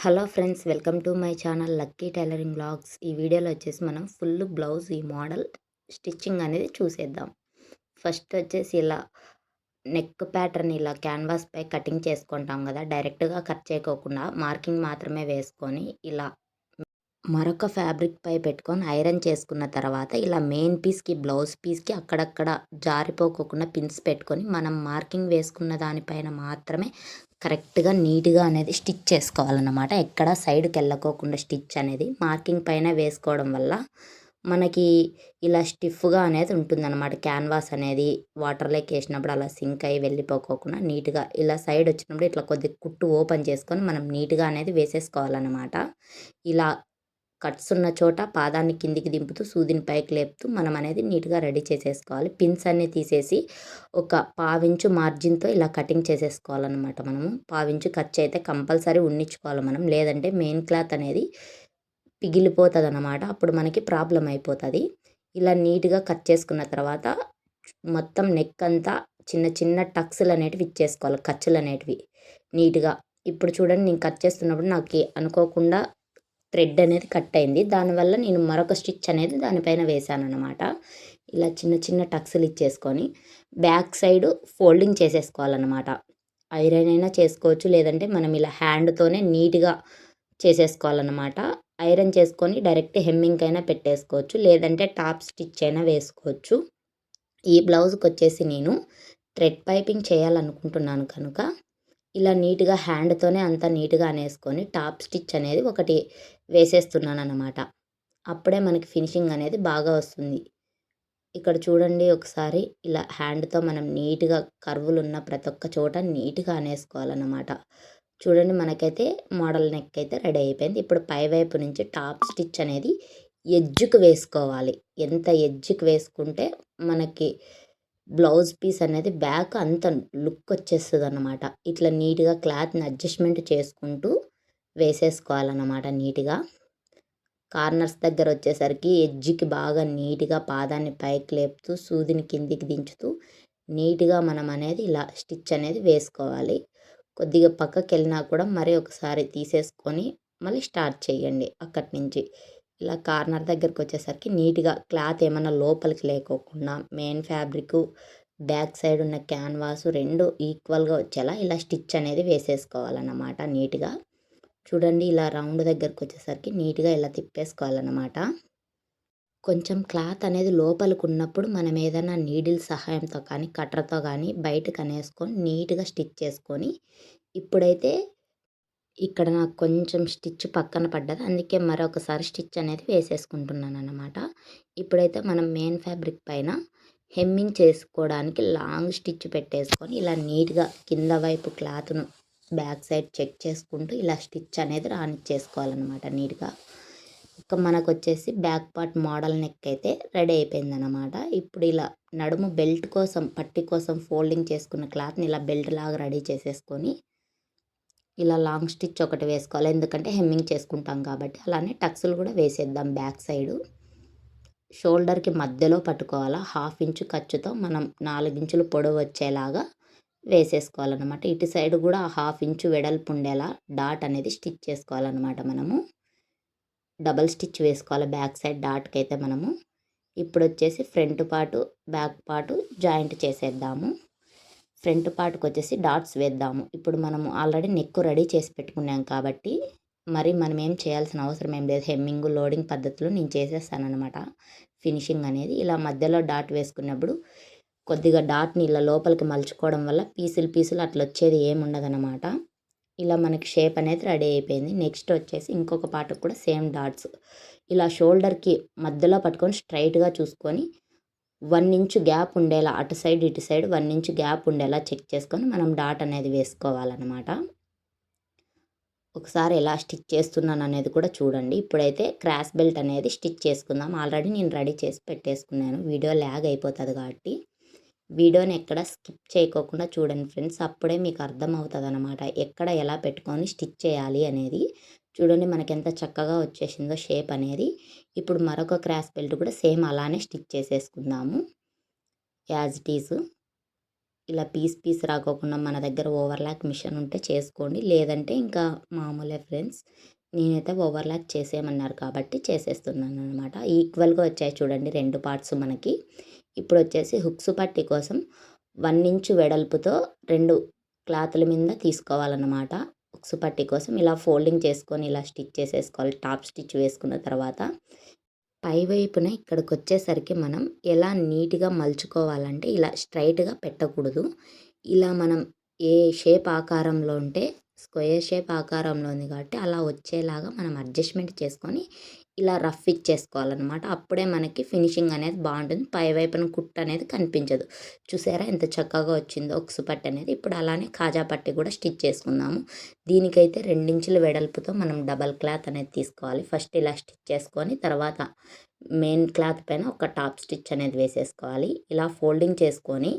Hello friends, welcome to my channel lucky tailoring blogs. ఈ వీడియోలో వచ్చేసి మనం ఫుల్ బ్లౌజ్ ఈ మోడల్ స్టిచ్చింగ్ అనేది చూసేద్దాం. ఫస్ట్ వచ్చేసి ఇలా నెక్ ప్యాటర్న్ ఇలా క్యాన్వాస్ పై కటింగ్ చేసుకుంటాం కదా, డైరెక్ట్గా కట్ చేయకోకుండా మార్కింగ్ మాత్రమే వేసుకొని ఇలా మరొక ఫ్యాబ్రిక్ పై పెట్టుకొని ఐరన్ చేసుకున్న తర్వాత ఇలా మెయిన్ పీస్కి బ్లౌజ్ పీస్కి అక్కడక్కడ జారిపోకోకుండా పిన్స్ పెట్టుకొని మనం మార్కింగ్ వేసుకున్న దానిపైన మాత్రమే కరెక్ట్గా నీట్గా అనేది స్టిచ్ చేసుకోవాలన్నమాట. ఎక్కడ సైడ్కి వెళ్ళకోకుండా స్టిచ్ అనేది మార్కింగ్ పైన వేసుకోవడం వల్ల మనకి ఇలా స్టిఫ్గా అనేది ఉంటుందన్నమాట. క్యాన్వాస్ అనేది వాటర్లోకి వేసినప్పుడు అలా సింక్ అయ్యి వెళ్ళిపోకోకుండా నీట్గా ఇలా సైడ్ వచ్చినప్పుడు ఇట్లా కొద్ది కుట్టు ఓపెన్ చేసుకొని మనం నీట్గా అనేది వేసేసుకోవాలన్నమాట. ఇలా కట్స్ ఉన్న చోట పాదాన్ని కిందికి దింపుతూ సూదిని పైకి లేపుతూ మనం అనేది నీట్గా రెడీ చేసేసుకోవాలి. పిన్స్ అన్నీ తీసేసి ఒక పావించు మార్జిన్తో ఇలా కటింగ్ చేసేసుకోవాలన్నమాట. మనము పావించు ఖర్చు అయితే కంపల్సరీ ఉన్నించుకోవాలి మనం, లేదంటే మెయిన్ క్లాత్ అనేది పిగిలిపోతుంది అన్నమాట. అప్పుడు మనకి ప్రాబ్లం అయిపోతుంది. ఇలా నీట్గా కట్ చేసుకున్న తర్వాత మొత్తం నెక్ అంతా చిన్న చిన్న టక్స్లు అనేటివి ఇచ్చేసుకోవాలి, ఖర్చులు అనేటివి నీట్గా. ఇప్పుడు చూడండి, నేను కట్ చేస్తున్నప్పుడు నాకు అనుకోకుండా థ్రెడ్ అనేది కట్ అయింది. దానివల్ల నేను మరొక స్టిచ్ అనేది దానిపైన వేసాను అనమాట. ఇలా చిన్న చిన్న టక్స్లు ఇచ్చేసుకొని బ్యాక్ సైడ్ ఫోల్డింగ్ చేసేసుకోవాలన్నమాట. ఐరన్ అయినా చేసుకోవచ్చు, లేదంటే మనం ఇలా హ్యాండ్తోనే నీట్గా చేసేసుకోవాలన్నమాట. ఐరన్ చేసుకొని డైరెక్ట్ హెమ్మింగ్ అయినా పెట్టేసుకోవచ్చు, లేదంటే టాప్ స్టిచ్ అయినా వేసుకోవచ్చు. ఈ బ్లౌజ్కి వచ్చేసి నేను థ్రెడ్ పైపింగ్ చేయాలనుకుంటున్నాను కనుక ఇలా నీట్గా హ్యాండ్తోనే అంతా నీట్గా అనేసుకొని టాప్ స్టిచ్ అనేది ఒకటి వేసేస్తున్నాను అన్నమాట. అప్పుడే మనకి ఫినిషింగ్ అనేది బాగా వస్తుంది. ఇక్కడ చూడండి ఒకసారి, ఇలా హ్యాండ్తో మనం నీట్గా కర్వులు ఉన్న ప్రతి ఒక్క చోట నీట్గా అనేసుకోవాలన్నమాట. చూడండి, మనకైతే మోడల్ నెక్ అయితే రెడీ అయిపోయింది. ఇప్పుడు పైవైపు నుంచి టాప్ స్టిచ్ అనేది ఎడ్జ్కి వేసుకోవాలి. ఎంత ఎడ్జ్కి వేసుకుంటే మనకి బ్లౌజ్ పీస్ అనేది బ్యాక్ అంత లుక్ వచ్చేస్తుంది అన్నమాట. ఇట్లా నీట్గా క్లాత్ని అడ్జస్ట్మెంట్ చేసుకుంటూ వేసేసుకోవాలన్నమాట. నీట్గా కార్నర్స్ దగ్గర వచ్చేసరికి ఎడ్జ్కి బాగా నీట్గా పాదాన్ని పైకి లేపుతూ సూదిని కిందికి దించుతూ నీట్గా మనం అనేది ఇలా స్టిచ్ అనేది వేసుకోవాలి. కొద్దిగా పక్కకి వెళ్ళినా కూడా మరి ఒకసారి తీసేసుకొని మళ్ళీ స్టార్ట్ చేయండి అక్కడి నుంచి. ఇలా కార్నర్ దగ్గరకు వచ్చేసరికి నీట్గా క్లాత్ ఏమన్నా లోపలికి లేకోకుండా మెయిన్ ఫ్యాబ్రిక్ బ్యాక్ సైడ్ ఉన్న క్యాన్వాస్ రెండు ఈక్వల్గా వచ్చేలా ఇలా స్టిచ్ అనేది వేసేసుకోవాలన్నమాట నీట్గా. చూడండి, ఇలా రౌండ్ దగ్గరకు వచ్చేసరికి నీట్గా ఇలా తిప్పేసుకోవాలన్నమాట. కొంచెం క్లాత్ అనేది లోపలికి ఉన్నప్పుడు మనం ఏదైనా నీడిల్ సహాయంతో కానీ కట్టర్తో కానీ బయటకు అనేసుకొని నీట్గా స్టిచ్ చేసుకొని, ఇప్పుడైతే ఇక్కడ నాకు కొంచెం స్టిచ్ పక్కన పడ్డది, అందుకే మరొకసారి స్టిచ్ అనేది వేసేసుకుంటున్నాను అన్నమాట. ఇప్పుడైతే మనం మెయిన్ ఫ్యాబ్రిక్ పైన హెమ్మింగ్ చేసుకోవడానికి లాంగ్ స్టిచ్ పెట్టేసుకొని ఇలా నీట్గా కింద వైపు క్లాత్ను బ్యాక్ సైడ్ చెక్ చేసుకుంటూ ఇలా స్టిచ్ అనేది రానిచ్చేసుకోవాలన్నమాట నీట్గా. ఇక మనకు వచ్చేసి బ్యాక్ పార్ట్ మోడల్ నెక్ అయితే రెడీ అయిపోయిందన్నమాట. ఇప్పుడు ఇలా నడుము బెల్ట్ కోసం పట్టి కోసం ఫోల్డింగ్ చేసుకున్న క్లాత్ని ఇలా బెల్ట్ లాగా రెడీ చేసేసుకొని ఇలా లాంగ్ స్టిచ్ ఒకటి వేసుకోవాలి, ఎందుకంటే హెమ్మింగ్ చేసుకుంటాం కాబట్టి. అలానే టక్స్లు కూడా వేసేద్దాం. బ్యాక్ సైడు షోల్డర్కి మధ్యలో పట్టుకోవాలా. 1/2 ఇంచు ఖర్చుతో మనం 4 ఇంచులు పొడవు వచ్చేలాగా వేసేసుకోవాలన్నమాట. ఇటు సైడ్ కూడా 1/2 ఇంచు వెడల్పు ఉండేలా డాట్ అనేది స్టిచ్ చేసుకోవాలన్నమాట. మనము డబల్ స్టిచ్ వేసుకోవాలి బ్యాక్ సైడ్ డాట్కి అయితే మనము. ఇప్పుడు వచ్చేసి front part back part joint చేసేద్దాము. ఫ్రంట్ పార్ట్కి వచ్చేసి డాట్స్ వేద్దాము. ఇప్పుడు మనము ఆల్రెడీ నెక్ రెడీ చేసి పెట్టుకున్నాం కాబట్టి మరి మనం ఏం చేయాల్సిన అవసరం ఏం లేదు. హెమ్మింగ్ లోడింగ్ పద్ధతిలో నేను చేసేస్తానన్నమాట. ఫినిషింగ్ అనేది ఇలా మధ్యలో డాట్ వేసుకున్నప్పుడు కొద్దిగా డాట్ని ఇలా లోపలికి మలుచుకోవడం వల్ల పీసులు అట్లా వచ్చేది ఏముండదన్నమాట. ఇలా మనకి షేప్ అనేది రెడీ అయిపోయింది. నెక్స్ట్ వచ్చేసి ఇంకొక పార్ట్కి కూడా సేమ్ డాట్స్ ఇలా షోల్డర్కి మధ్యలో పట్టుకొని స్ట్రైట్గా చూసుకొని 1 ఇంచు గ్యాప్ ఉండేలా అటు సైడ్ ఇటు సైడ్ 1 ఇంచు గ్యాప్ ఉండేలా చెక్ చేసుకొని మనం డాట్ అనేది వేసుకోవాలన్నమాట. ఒకసారి ఎలా స్టిచ్ చేస్తున్నాను అనేది కూడా చూడండి. ఇప్పుడైతే క్రాస్ బెల్ట్ అనేది స్టిచ్ చేసుకుందాం. ఆల్రెడీ నేను రెడీ చేసి పెట్టేసుకున్నాను, వీడియో ల్యాగ్ అయిపోతుంది కాబట్టి వీడియోని ఎక్కడ స్కిప్ చేయకోకుండా చూడండి ఫ్రెండ్స్. అప్పుడే మీకు అర్థమవుతుంది అనమాట ఎక్కడ ఎలా పెట్టుకొని స్టిచ్ చేయాలి అనేది. చూడండి, మనకి ఎంత చక్కగా వచ్చేసిందో షేప్ అనేది. ఇప్పుడు మరొక క్రాస్ బెల్ట్ కూడా సేమ్ అలానే స్టిచ్ చేసేసుకుందాము యాజ్ ఇట్ ఈజ్. ఇలా పీస్ రాకోకుండా మన దగ్గర ఓవర్లాక్ మిషన్ ఉంటే చేసుకోండి. లేదంటే ఇంకా మామూలే ఫ్రెండ్స్. నేనైతే ఓవర్లాక్ చేసేయమన్నారు కాబట్టి చేసేస్తున్నాననమాట. ఈక్వల్‌గా వచ్చాయి చూడండి 2 పార్ట్స్ మనకి. ఇప్పుడొచ్చేసి హుక్స్ పట్టీ కోసం 1 ఇంచు వెడల్పుతో 2 క్లాతుల మీద తీసుకోవాలన్నమాట. హుక్స్ పట్టీ కోసం ఇలా ఫోల్డింగ్ చేసుకొని ఇలా స్టిచ్ చేసేసుకోవాలి. టాప్ స్టిచ్ వేసుకున్న తర్వాత పై వైపున ఇక్కడికొచ్చేసరికి మనం ఎలా నీట్‌గా మలుచుకోవాలంటే ఇలా స్ట్రెయిట్‌గా పెట్టకూడదు. ఇలా మనం ఏ షేప్ ఆకారంలో ఉంటే స్క్వేర్ షేప్ ఆకారంలో ఉంది కాబట్టి అలా వచ్చేలాగా మనం అడ్జస్ట్‌మెంట్ చేసుకొని ఇలా రఫ్ ఇచ్చేసుకోవాలనమాట. అప్పుడే మనకి ఫినిషింగ్ అనేది బావుంటుంది. పై వైపున కుట్టు అనేది కనిపించదు. చూసారా ఎంత చక్కగా వచ్చిందో ఉక్సు పట్టీ అనేది. ఇప్పుడు అలానే కాజా పట్టీ కూడా స్టిచ్ చేసుకుందాము. దీనికైతే 2 ఇంచుల వెడల్పుతో మనం డబల్ క్లాత్ అనేది తీసుకోవాలి. ఫస్ట్ ఇలా స్టిచ్ చేసుకొని తర్వాత మెయిన్ క్లాత్ పైన ఒక టాప్ స్టిచ్ అనేది వేసేసుకోవాలి. ఇలా ఫోల్డింగ్ చేసుకొని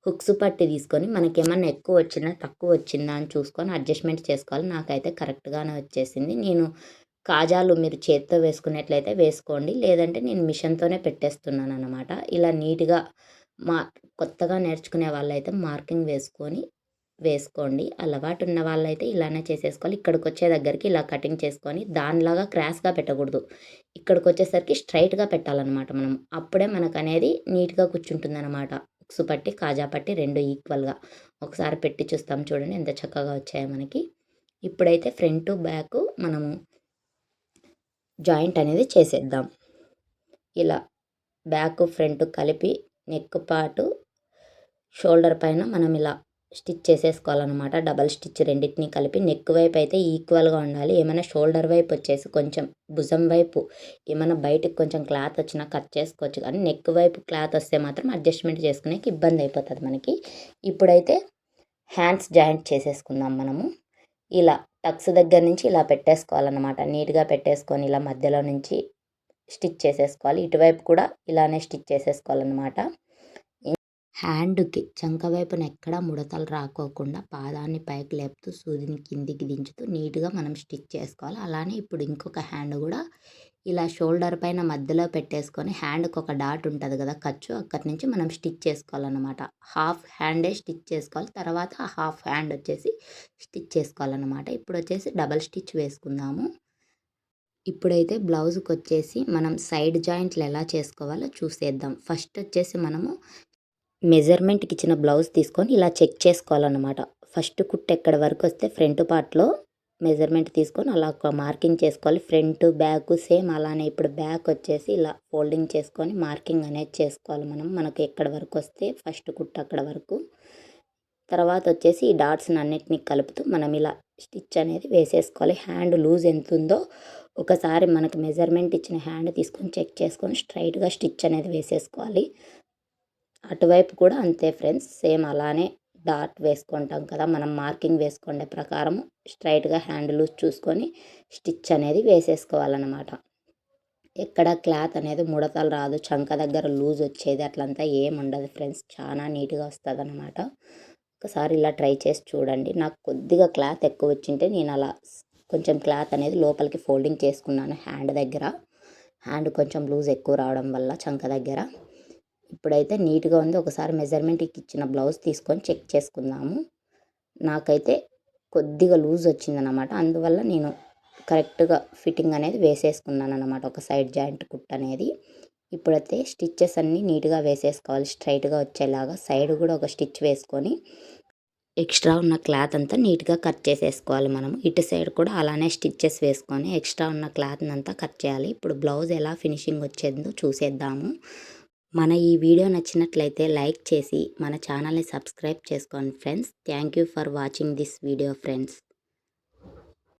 హుక్స్ పట్టీ తీసుకొని మనకేమన్నా ఎక్కువ వచ్చినా తక్కువ వచ్చిందా అని చూసుకొని అడ్జస్ట్మెంట్ చేసుకోవాలి. నాకైతే కరెక్ట్‌గానే వచ్చేసింది. నేను కాజాలు మీరు చేత్తో వేసుకున్నట్లయితే వేసుకోండి. లేదంటే నేను మిషన్‌తోనే పెట్టేస్తున్నాననమాట. ఇలా నీట్‌గా మా కొత్తగా నేర్చుకునే వాళ్ళైతే మార్కింగ్ వేసుకోండి. అలవాటు ఉన్న వాళ్ళైతే ఇలానే చేసేసుకోవాలి. ఇక్కడికొచ్చే దగ్గరికి ఇలా కటింగ్ చేసుకొని దానిలాగా క్రాస్‌గా పెట్టకూడదు. ఇక్కడికొచ్చేసరికి స్ట్రెయిట్‌గా పెట్టాలనమాట మనం. అప్పుడే మనకనేది నీట్‌గా కూర్చుంటుందనమాట. ఉక్సు పట్టి, కాజా పట్టి 2 ఈక్వల్‌గా. ఒకసారి పెట్టి చూస్తాం చూడండి ఎంత చక్కగా వచ్చాయో మనకి. ఇప్పుడైతే ఫ్రంటు, బ్యాకు మనము జాయింట్ అనేది చేసేద్దాం. ఇలా బ్యాకు, ఫ్రంట్ కలిపి నెక్ పార్టు, షోల్డర్ పైన మనం ఇలా స్టిచ్ చేసేసుకోవాలన్నమాట. డబల్ స్టిచ్ రెండిటిని కలిపి నెక్ వైపు అయితే ఈక్వల్‌గా ఉండాలి. ఏమైనా షోల్డర్ వైపు వచ్చేసి కొంచెం భుజం వైపు ఏమైనా బయటకి కొంచెం క్లాత్ వచ్చినా కట్ చేసుకోవచ్చు. కానీ నెక్ వైపు క్లాత్ వస్తే మాత్రం అడ్జస్ట్‌మెంట్ చేసుకునేకి ఇబ్బంది అయిపోతుంది మనకి. ఇప్పుడైతే హ్యాండ్స్ జాయింట్ చేసేసుకుందాం మనము. ఇలా టక్స్ దగ్గర నుంచి ఇలా పెట్టేసుకోవాలన్నమాట. నీట్‌గా పెట్టేసుకొని ఇలా మధ్యలో నుంచి స్టిచ్ చేసేసుకోవాలి. ఇటువైపు కూడా ఇలానే స్టిచ్ చేసేసుకోవాలన్నమాట. హ్యాండ్‌కి చంక వైపున ఎక్కడా ముడతలు రాకోకుండా పాదాన్ని పైకి లేపుతూ సూదిని కిందికి దించుతూ నీట్‌గా మనం స్టిచ్ చేసుకోవాలి. అలానే ఇప్పుడు ఇంకొక హ్యాండ్ కూడా ఇలా షోల్డర్ పైన మధ్యలో పెట్టేసుకొని హ్యాండ్‌కి ఒక డాట్ ఉంటుంది కదా ఖర్చు అక్కడి నుంచి మనం స్టిచ్ చేసుకోవాలన్నమాట. హాఫ్ హ్యాండే స్టిచ్ చేసుకోవాలి. తర్వాత హాఫ్ హ్యాండ్ వచ్చేసి స్టిచ్ చేసుకోవాలన్నమాట. ఇప్పుడు వచ్చేసి డబల్ స్టిచ్ వేసుకుందాము. ఇప్పుడైతే బ్లౌజ్‌కొచ్చేసి మనం సైడ్ జాయింట్లు ఎలా చేసుకోవాలో చూసేద్దాం. ఫస్ట్ వచ్చేసి మనము మెజర్మెంట్‌కి ఇచ్చిన బ్లౌజ్ తీసుకొని ఇలా చెక్ చేసుకోవాలన్నమాట. ఫస్ట్ కుట్టు ఎక్కడి వరకు వస్తే ఫ్రంట్ పార్ట్‌లో మెజర్మెంట్ తీసుకొని అలా ఒక మార్కింగ్ చేసుకోవాలి. ఫ్రంట్, బ్యాక్ సేమ్ అలానే ఇప్పుడు బ్యాక్ వచ్చేసి ఇలా ఫోల్డింగ్ చేసుకొని మార్కింగ్ అనేది చేసుకోవాలి మనం. మనకు ఎక్కడి వరకు వస్తే ఫస్ట్ కుట్టు అక్కడ వరకు. తర్వాత వచ్చేసి ఈ డాట్స్‌ని అన్నిటిని కలుపుతూ మనం ఇలా స్టిచ్ అనేది వేసేసుకోవాలి. హ్యాండ్ లూజ్ ఎంత ఉందో ఒకసారి మనకు మెజర్మెంట్ ఇచ్చిన హ్యాండ్ తీసుకొని చెక్ చేసుకొని స్ట్రైట్‌గా స్టిచ్ అనేది వేసేసుకోవాలి. అటువైపు కూడా అంతే ఫ్రెండ్స్. సేమ్ అలానే డాట్ వేసుకుంటాం కదా మనం మార్కింగ్ వేసుకునే ప్రకారం స్ట్రైట్‌గా హ్యాండ్ లూజ్ చూసుకొని స్టిచ్ అనేది వేసేసుకోవాలన్నమాట. ఎక్కడ క్లాత్ అనేది ముడతలు రాదు. చంక దగ్గర లూజ్ వచ్చేది అట్లంతా ఏమి ఉండదు ఫ్రెండ్స్. చాలా నీట్‌గా వస్తుందన్నమాట. ఒకసారి ఇలా ట్రై చేసి చూడండి. నాకు కొద్దిగా క్లాత్ ఎక్కువ వచ్చింటే నేను అలా కొంచెం క్లాత్ అనేది లోపలికి ఫోల్డింగ్ చేసుకున్నాను హ్యాండ్ దగ్గర. హ్యాండ్ కొంచెం లూజ్ ఎక్కువ రావడం వల్ల చంక దగ్గర. ఇప్పుడైతే నీట్‌గా ఉంది. ఒకసారి మెజర్మెంట్‌కి ఇచ్చిన బ్లౌజ్ తీసుకొని చెక్ చేసుకుందాము. నాకైతే కొద్దిగా లూజ్ వచ్చిందనమాట. అందువల్ల నేను కరెక్ట్‌గా ఫిట్టింగ్ అనేది వేసేసుకున్నాననమాట. ఒక సైడ్ జాయింట్ కుట్టు అనేది. ఇప్పుడైతే స్టిచెస్ అన్నీ నీట్‌గా వేసేసుకోవాలి. స్ట్రైట్‌గా వచ్చేలాగా సైడ్ కూడా ఒక స్టిచ్ వేసుకొని ఎక్స్ట్రా ఉన్న క్లాత్ అంతా నీట్‌గా కట్ చేసేసుకోవాలి మనం. ఇటు సైడ్ కూడా అలానే స్టిచెస్ వేసుకొని ఎక్స్ట్రా ఉన్న క్లాత్‌ని అంతా కట్ చేయాలి. ఇప్పుడు బ్లౌజ్ ఎలా ఫినిషింగ్ వచ్చేందో చూసేద్దాము. మన ఈ వీడియో నచ్చినట్లయితే లైక్ చేసి మన ఛానల్ని సబ్స్క్రైబ్ చేసుకోండి friends. Thank you for watching this video friends.